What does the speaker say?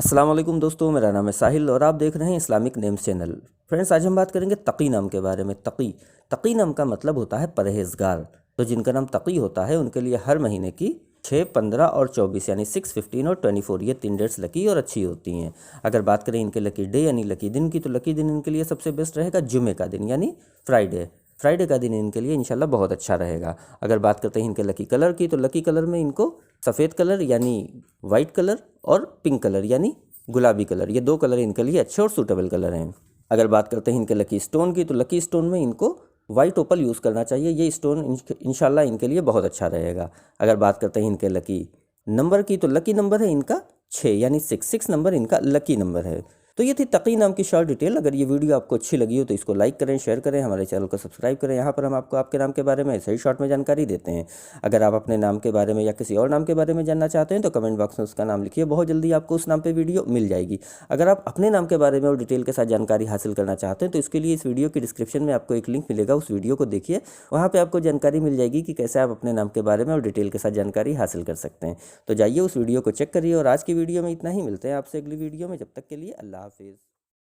अस्सलाम वालेकुम दोस्तों, मेरा नाम है साहिल और आप देख रहे हैं इस्लामिक नेम्स चैनल। फ्रेंड्स, आज हम बात करेंगे तकी नाम के बारे में। तकी नाम का मतलब होता है परहेज़गार। तो जिनका नाम तकी होता है उनके लिए हर महीने की 6, 15 और 24 यानी 6, 15 और 24 ये 3 डेट्स लकी और अच्छी होती हैं। अगर बात करें इनके लकी डे यानी लकी दिन की, तो लकी दिन इनके लिए सबसे बेस्ट रहेगा जुमे का दिन यानी फ्राइडे का दिन इनके लिए इंशाल्लाह बहुत अच्छा रहेगा। अगर बात करते हैं इनके लकी कलर की, तो लकी कलर में इनको सफ़ेद कलर यानी वाइट कलर और पिंक कलर यानी गुलाबी कलर, ये 2 कलर इनके लिए अच्छे और सूटेबल कलर हैं। अगर बात करते हैं इनके लकी स्टोन की, तो लकी स्टोन में इनको वाइट ओपल यूज़ करना चाहिए। ये स्टोन इंशाल्लाह इनके लिए बहुत अच्छा रहेगा। अगर बात करते हैं इनके लकी नंबर की, तो लकी नंबर है इनका 6 यानी 6 नंबर इनका लकी नंबर है। तो ये थी तकी नाम की शॉर्ट डिटेल। अगर ये वीडियो आपको अच्छी लगी हो तो इसको लाइक करें, शेयर करें, हमारे चैनल को सब्सक्राइब करें। यहाँ पर हम आपको आपके नाम के बारे में सही शॉर्ट में जानकारी देते हैं। अगर आप अपने नाम के बारे में या किसी और नाम के बारे में जानना चाहते हैं तो कमेंट बॉक्स में उसका नाम लिखिए, बहुत जल्दी आपको उस नाम पर वीडियो मिल जाएगी। अगर आप अपने नाम के बारे में और डिटेल के साथ जानकारी हासिल करना चाहते हैं तो इसके लिए इस वीडियो की डिस्क्रिप्शन में आपको एक लिंक मिलेगा, उस वीडियो को देखिए, वहाँ पर आपको जानकारी मिल जाएगी कि कैसे आप अपने नाम के बारे में और डिटेल के साथ जानकारी हासिल कर सकते हैं। तो जाइए उस वीडियो को चेक करिए और आज की वीडियो में इतना ही। मिलते हैं आपसे अगली वीडियो में, जब तक के लिए अल्लाह हाफिज़।